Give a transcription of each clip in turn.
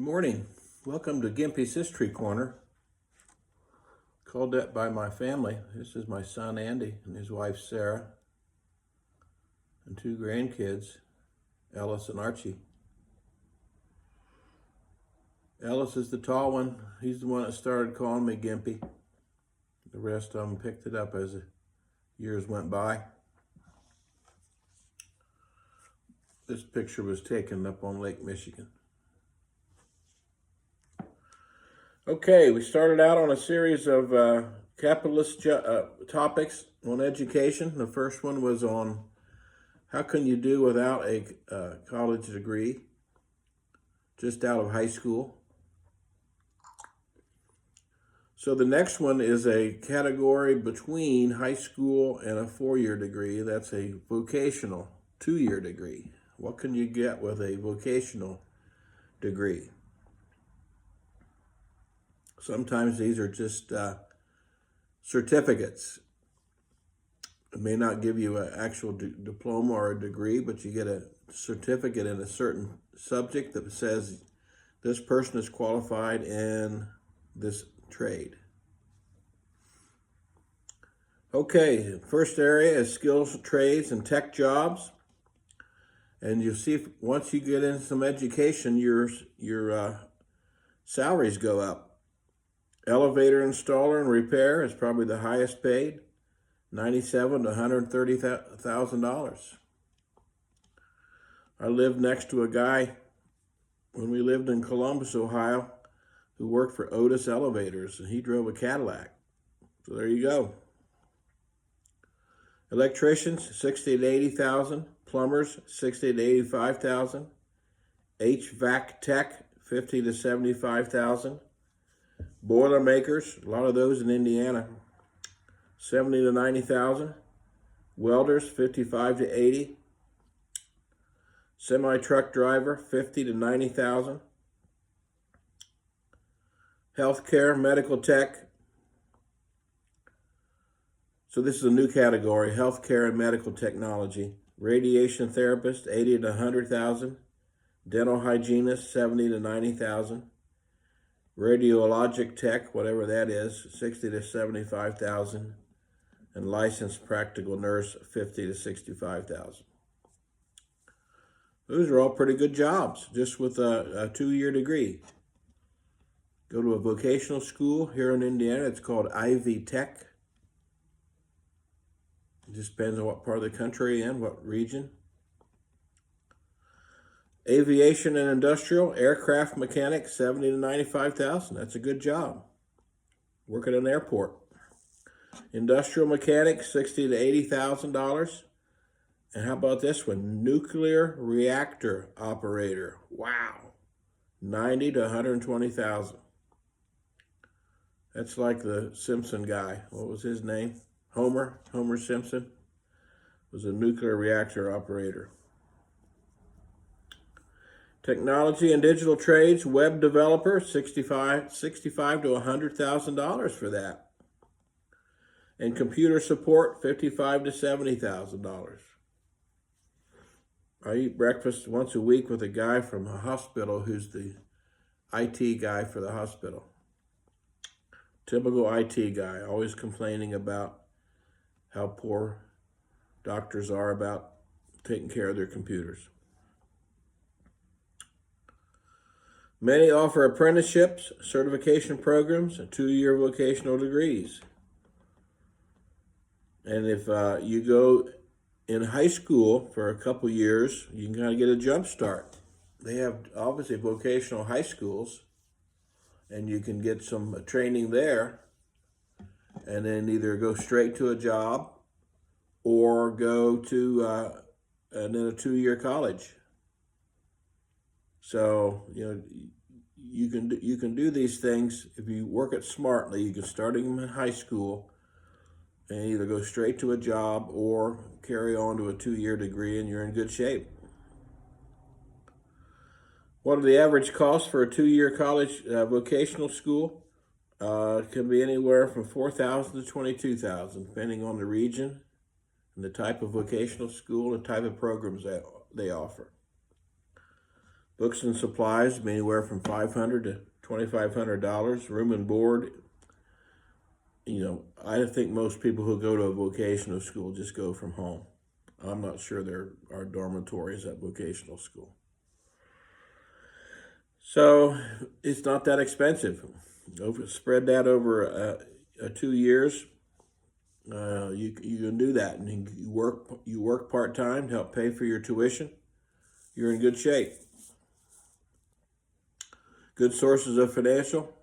Good morning. Welcome to Gimpy's History Corner. Called that by my family. This is my son Andy and his wife Sarah and two grandkids, Ellis and Archie. Ellis is the tall one. He's the one that started calling me Gimpy. The rest of them picked it up as the years went by. This picture was taken up on Lake Michigan. Okay, we started out on a series of capitalist topics on education. The first one was on how can you do without a college degree, just out of high school. So the next one is a category between high school and a 4-year degree. That's a vocational 2-year degree. What can you get with a vocational degree? Sometimes these are just certificates. It may not give you an actual diploma or a degree, but you get a certificate in a certain subject that says this person is qualified in this trade. Okay, first area is skills, trades, and tech jobs. And you'll see once you get in some education, your salaries go up. Elevator installer and repair is probably the highest paid, $97,000 to $130,000. I lived next to a guy when we lived in Columbus, Ohio, who worked for Otis Elevators, and he drove a Cadillac. So there you go. Electricians, $60,000 to $80,000. Plumbers, $60,000 to $85,000. HVAC tech, $50,000 to $75,000. Boilermakers, a lot of those in Indiana, $70,000 to $90,000. Welders, $55,000 to $80,000. Semi-truck driver, $50,000 to $90,000. Healthcare, medical tech. So this is a new category, healthcare and medical technology. Radiation therapist, $80,000 to $100,000. Dental hygienist, $70,000 to $90,000. Radiologic tech, whatever that is, $60,000 to $75,000. And licensed practical nurse, $50,000 to $65,000. Those are all pretty good jobs, just with a 2-year degree. Go to a vocational school here in Indiana. It's called Ivy Tech. It just depends on what part of the country and what region. Aviation and industrial, aircraft mechanic, $70,000 to $95,000. That's a good job. Work at an airport. Industrial mechanic, $60,000 to $80,000. And how about this one? Nuclear reactor operator. Wow. $90,000 to $120,000. That's like the Simpson guy. What was his name? Homer Simpson was a nuclear reactor operator. Technology and digital trades, web developer, $65,000 to $100,000 for that. And computer support, $55,000 to $70,000. I eat breakfast once a week with a guy from a hospital who's the IT guy for the hospital. Typical IT guy, always complaining about how poor doctors are about taking care of their computers. Many offer apprenticeships, certification programs, and 2-year vocational degrees. And if you go in high school for a couple years, you can kind of get a jump start. They have obviously vocational high schools, and you can get some training there, and then either go straight to a job or go to and then a 2-year college. So, you can do these things if you work it smartly. You can start them in high school and either go straight to a job or carry on to a 2-year degree, and you're in good shape. What are the average costs for a 2-year college vocational school? It can be anywhere from $4,000 to $22,000, depending on the region and the type of vocational school and type of programs that they offer. Books and supplies, anywhere from $500 to $2,500. Room and board. I think most people who go to a vocational school just go from home. I'm not sure there are dormitories at vocational school. So it's not that expensive. Spread that over 2 years. You can do that, and you work part-time to help pay for your tuition. You're in good shape. Good sources of financial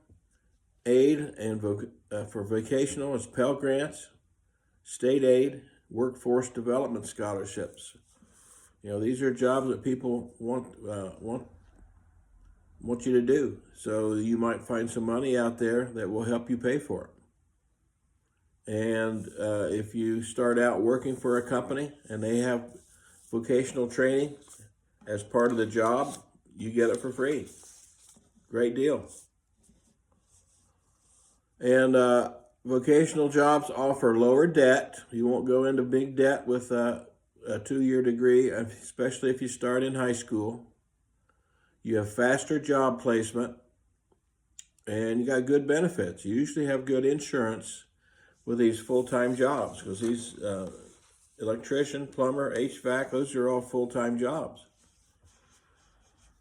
aid and for vocational is Pell Grants, state aid, workforce development scholarships. These are jobs that people want you to do. So you might find some money out there that will help you pay for it. And if you start out working for a company and they have vocational training as part of the job, you get it for free. Great deal. And vocational jobs offer lower debt. You won't go into big debt with a 2-year degree, especially if you start in high school. You have faster job placement, and you got good benefits. You usually have good insurance with these full-time jobs, because these electrician, plumber, HVAC, those are all full-time jobs.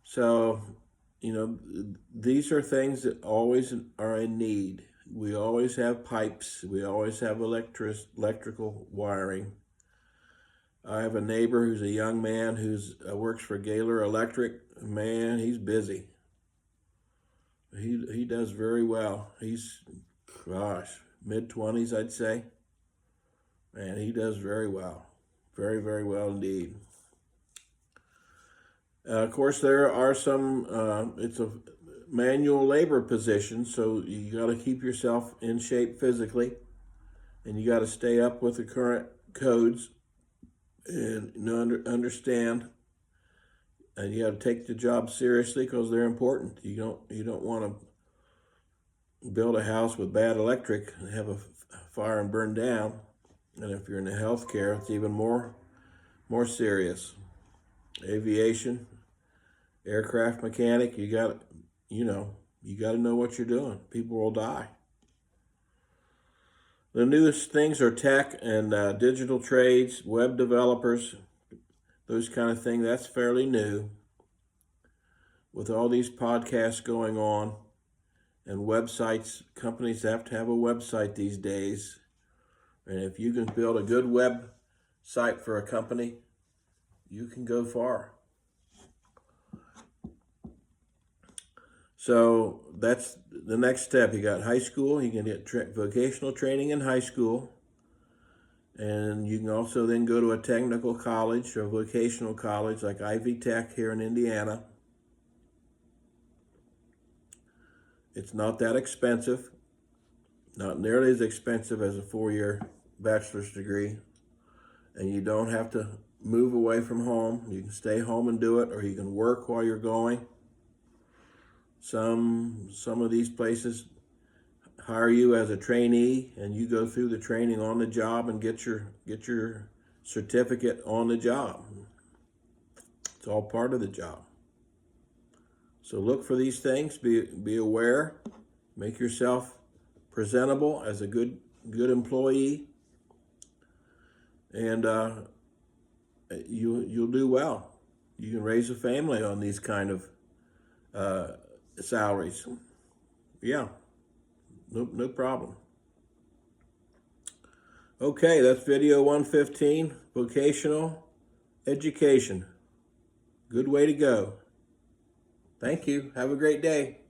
So, these are things that always are in need. We always have pipes. We always have electrical wiring. I have a neighbor who's a young man who works for Gaylor Electric. Man, he's busy. He does very well. He's, mid-20s, I'd say. And he does very well. Very, very well indeed. Of course, there are some, it's a manual labor position, so you got to keep yourself in shape physically, and you got to stay up with the current codes and understand, and you got to take the job seriously because they're important. You don't want to build a house with bad electric and have a fire and burn down. And if you're in the healthcare, it's even more serious. Aviation, aircraft mechanic, you got to know what you're doing. People will die. The newest things are tech and digital trades, web developers, those kind of things. That's fairly new. With all these podcasts going on and websites, companies have to have a website these days. And if you can build a good website for a company, you can go far. So that's the next step. You got high school. You can get vocational training in high school. And you can also then go to a technical college or vocational college like Ivy Tech here in Indiana. It's not that expensive. Not nearly as expensive as a 4-year bachelor's degree. And you don't have to move away from home. You can stay home and do it, or you can work while you're going. Some of these places hire you as a trainee, and you go through the training on the job and get your certificate on the job. It's all part of the job. So look for these things. Be aware. Make yourself presentable as a good employee, and you'll do well. You can raise a family on these kind of salaries. Yeah, no problem. Okay, that's video 115, vocational education. Good way to go. Thank you. Have a great day.